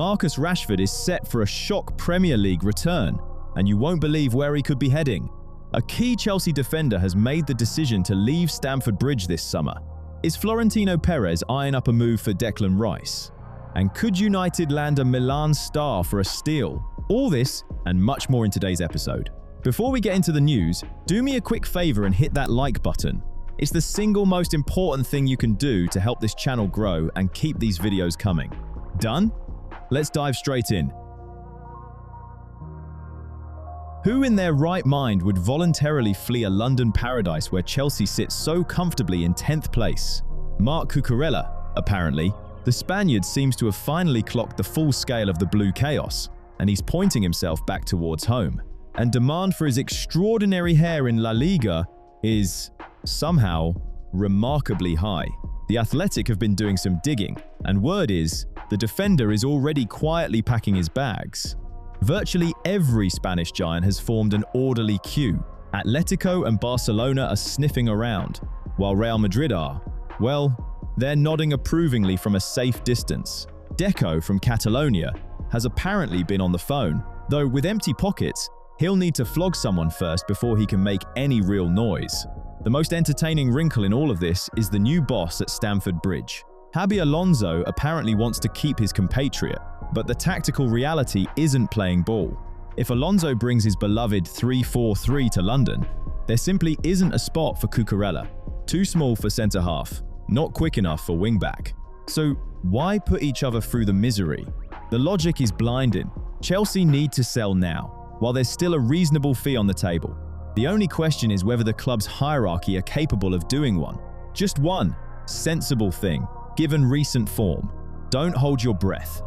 Marcus Rashford is set for a shock Premier League return, and you won't believe where he could be heading. A key Chelsea defender has made the decision to leave Stamford Bridge this summer. Is Florentino Perez eyeing up a move for Declan Rice? And could United land a Milan star for a steal? All this and much more in today's episode. Before we get into the news, do me a quick favor and hit that like button. It's the single most important thing you can do to help this channel grow and keep these videos coming. Done? Let's dive straight in. Who in their right mind would voluntarily flee a London paradise where Chelsea sits so comfortably in 10th place? Marc Cucurella, apparently. The Spaniard seems to have finally clocked the full scale of the blue chaos, and he's pointing himself back towards home. And demand for his extraordinary hair in La Liga is, somehow, remarkably high. The Athletic have been doing some digging, and word is, the defender is already quietly packing his bags. Virtually every Spanish giant has formed an orderly queue. Atletico and Barcelona are sniffing around, while Real Madrid are, well, they're nodding approvingly from a safe distance. Deco from Catalonia has apparently been on the phone, though with empty pockets, he'll need to flog someone first before he can make any real noise. The most entertaining wrinkle in all of this is the new boss at Stamford Bridge. Xabi Alonso apparently wants to keep his compatriot, but the tactical reality isn't playing ball. If Alonso brings his beloved 3-4-3 to London, there simply isn't a spot for Cucurella. Too small for centre-half, not quick enough for wing-back. So why put each other through the misery? The logic is blinding. Chelsea need to sell now, while there's still a reasonable fee on the table. The only question is whether the club's hierarchy are capable of doing one. Just one sensible thing, given recent form. Don't hold your breath.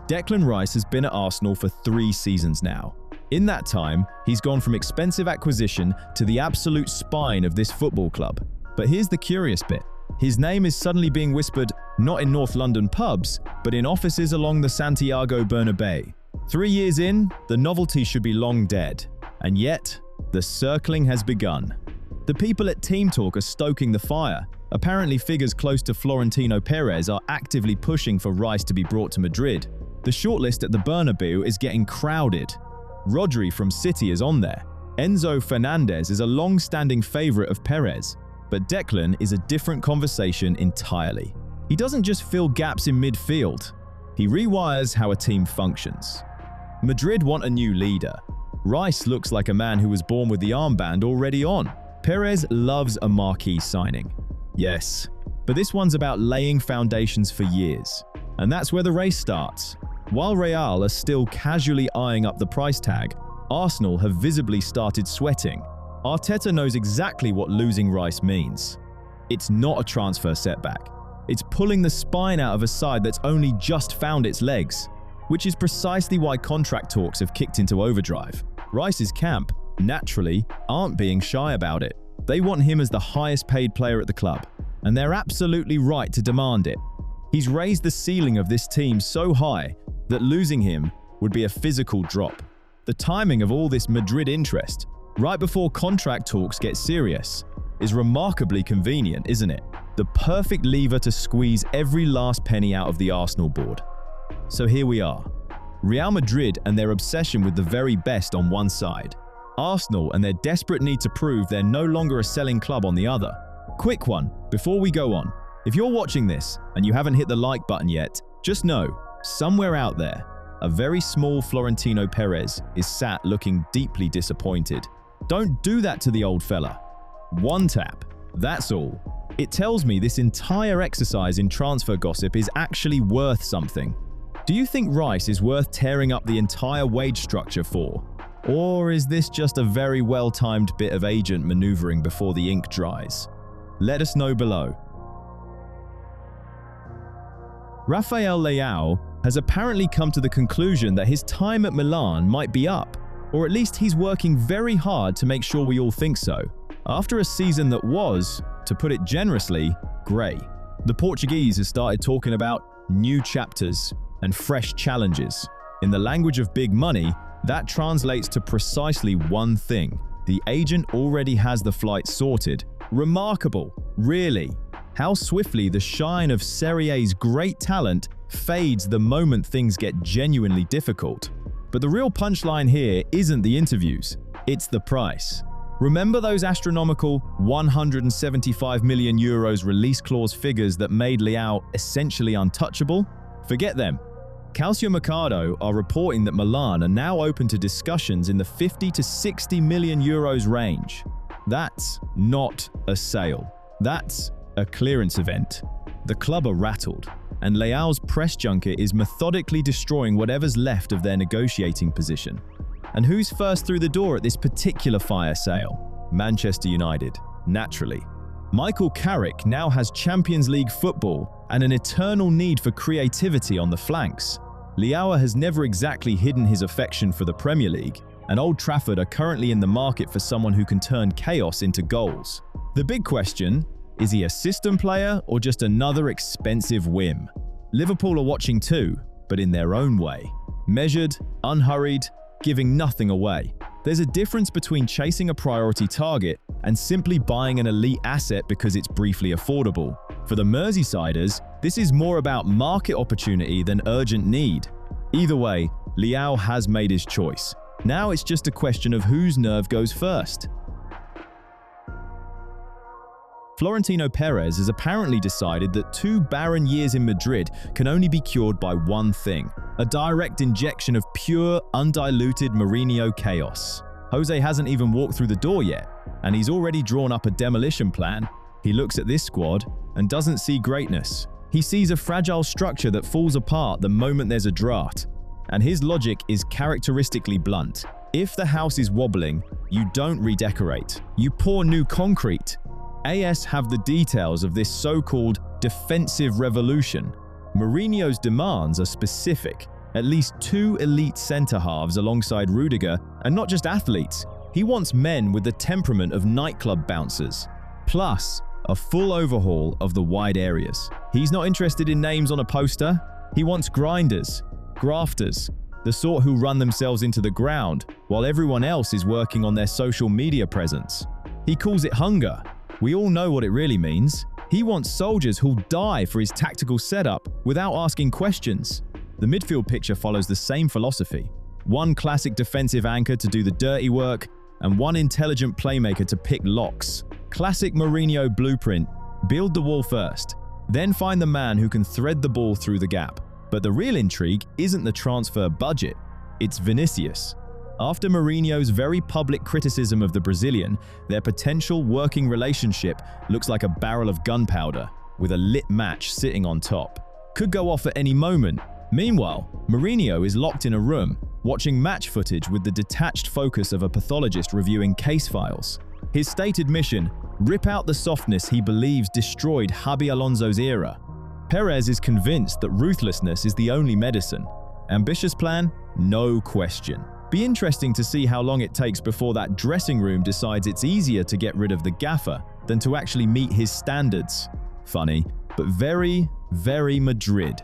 Declan Rice has been at Arsenal for 3 seasons now. In that time, he's gone from expensive acquisition to the absolute spine of this football club. But here's the curious bit. His name is suddenly being whispered not in North London pubs, but in offices along the Santiago Bernabeu. 3 years in, the novelty should be long dead. And yet, the circling has begun. The people at Team Talk are stoking the fire. Apparently, figures close to Florentino Perez are actively pushing for Rice to be brought to Madrid. The shortlist at the Bernabeu is getting crowded. Rodri from City is on there. Enzo Fernandez is a long-standing favorite of Perez. But Declan is a different conversation entirely. He doesn't just fill gaps in midfield. He rewires how a team functions. Madrid want a new leader. Rice looks like a man who was born with the armband already on. Perez loves a marquee signing. Yes, but this one's about laying foundations for years. And that's where the race starts. While Real are still casually eyeing up the price tag, Arsenal have visibly started sweating. Arteta knows exactly what losing Rice means. It's not a transfer setback. It's pulling the spine out of a side that's only just found its legs, which is precisely why contract talks have kicked into overdrive. Rice's camp, naturally, aren't being shy about it. They want him as the highest paid player at the club, and they're absolutely right to demand it. He's raised the ceiling of this team so high that losing him would be a physical drop. The timing of all this Madrid interest, right before contract talks get serious, is remarkably convenient, isn't it? The perfect lever to squeeze every last penny out of the Arsenal board. So here we are. Real Madrid and their obsession with the very best on one side. Arsenal and their desperate need to prove they're no longer a selling club on the other. Quick one, before we go on. If you're watching this and you haven't hit the like button yet, just know, somewhere out there, a very small Florentino Perez is sat looking deeply disappointed. Don't do that to the old fella. One tap, that's all. It tells me this entire exercise in transfer gossip is actually worth something. Do you think Rice is worth tearing up the entire wage structure for? Or is this just a very well-timed bit of agent maneuvering before the ink dries? Let us know below. Rafael Leao has apparently come to the conclusion that his time at Milan might be up, or at least he's working very hard to make sure we all think so. After a season that was, to put it generously, grey. The Portuguese has started talking about new chapters and fresh challenges. In the language of big money, that translates to precisely one thing. The agent already has the flight sorted. Remarkable, really. How swiftly the shine of Serie A's great talent fades the moment things get genuinely difficult. But the real punchline here isn't the interviews, it's the price. Remember those astronomical 175 million euros release clause figures that made Leao essentially untouchable? Forget them. Calciomercato are reporting that Milan are now open to discussions in the 50 to 60 million euros range. That's not a sale. That's a clearance event. The club are rattled, and Leao's press junket is methodically destroying whatever's left of their negotiating position. And who's first through the door at this particular fire sale? Manchester United, naturally. Michael Carrick now has Champions League football and an eternal need for creativity on the flanks. Leao has never exactly hidden his affection for the Premier League, and Old Trafford are currently in the market for someone who can turn chaos into goals. The big question, is he a system player or just another expensive whim? Liverpool are watching too, but in their own way. Measured, unhurried, giving nothing away. There's a difference between chasing a priority target and simply buying an elite asset because it's briefly affordable. For the Merseysiders, this is more about market opportunity than urgent need. Either way, Leao has made his choice. Now it's just a question of whose nerve goes first. Florentino Perez has apparently decided that 2 barren years in Madrid can only be cured by one thing: a direct injection of pure, undiluted Mourinho chaos. Jose hasn't even walked through the door yet, and he's already drawn up a demolition plan. He looks at this squad and doesn't see greatness. He sees a fragile structure that falls apart the moment there's a drought. And his logic is characteristically blunt. If the house is wobbling, you don't redecorate. You pour new concrete. AS have the details of this so-called defensive revolution. Mourinho's demands are specific. At least 2 elite centre-halves alongside Rudiger, and not just athletes. He wants men with the temperament of nightclub bouncers. Plus, a full overhaul of the wide areas. He's not interested in names on a poster. He wants grinders, grafters, the sort who run themselves into the ground while everyone else is working on their social media presence. He calls it hunger. We all know what it really means. He wants soldiers who'll die for his tactical setup without asking questions. The midfield picture follows the same philosophy. One classic defensive anchor to do the dirty work, and one intelligent playmaker to pick locks. Classic Mourinho blueprint: build the wall first, then find the man who can thread the ball through the gap. But the real intrigue isn't the transfer budget, it's Vinicius. After Mourinho's very public criticism of the Brazilian, their potential working relationship looks like a barrel of gunpowder, with a lit match sitting on top. Could go off at any moment. Meanwhile, Mourinho is locked in a room, watching match footage with the detached focus of a pathologist reviewing case files. His stated mission: rip out the softness he believes destroyed Xabi Alonso's era. Perez is convinced that ruthlessness is the only medicine. Ambitious plan? No question. Be interesting to see how long it takes before that dressing room decides it's easier to get rid of the gaffer than to actually meet his standards. Funny, but very, very Madrid.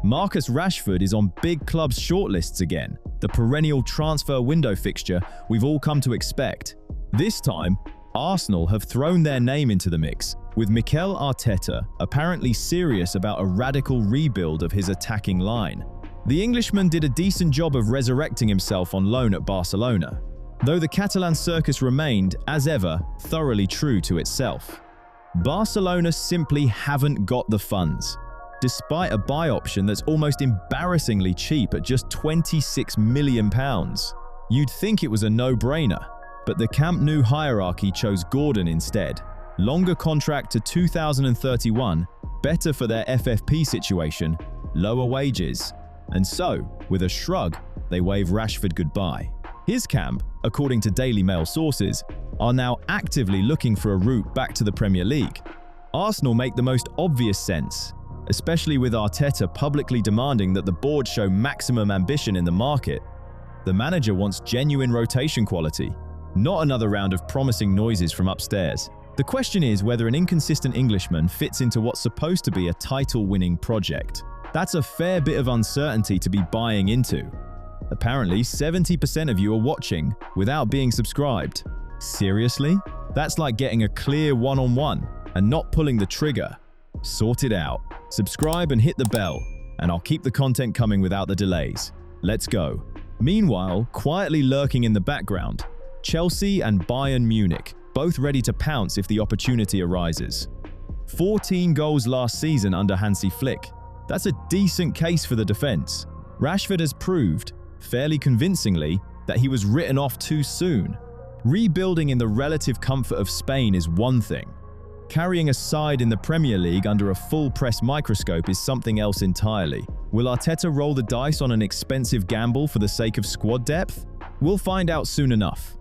Marcus Rashford is on big clubs' shortlists again, the perennial transfer window fixture we've all come to expect. This time, Arsenal have thrown their name into the mix, with Mikel Arteta apparently serious about a radical rebuild of his attacking line. The Englishman did a decent job of resurrecting himself on loan at Barcelona, though the Catalan circus remained, as ever, thoroughly true to itself. Barcelona simply haven't got the funds. Despite a buy option that's almost embarrassingly cheap at just £26 million. You'd think it was a no-brainer, but the Camp Nou hierarchy chose Gordon instead. Longer contract to 2031, better for their FFP situation, lower wages. And so, with a shrug, they wave Rashford goodbye. His camp, according to Daily Mail sources, are now actively looking for a route back to the Premier League. Arsenal make the most obvious sense, especially with Arteta publicly demanding that the board show maximum ambition in the market. The manager wants genuine rotation quality, not another round of promising noises from upstairs. The question is whether an inconsistent Englishman fits into what's supposed to be a title-winning project. That's a fair bit of uncertainty to be buying into. Apparently, 70% of you are watching without being subscribed. Seriously? That's like getting a clear one-on-one and not pulling the trigger. Sort it out. Subscribe and hit the bell, and I'll keep the content coming without the delays. Let's go. Meanwhile, quietly lurking in the background, Chelsea and Bayern Munich, both ready to pounce if the opportunity arises. 14 goals last season under Hansi Flick. That's a decent case for the defense. Rashford has proved, fairly convincingly, that he was written off too soon. Rebuilding in the relative comfort of Spain is one thing. Carrying a side in the Premier League under a full-press microscope is something else entirely. Will Arteta roll the dice on an expensive gamble for the sake of squad depth? We'll find out soon enough.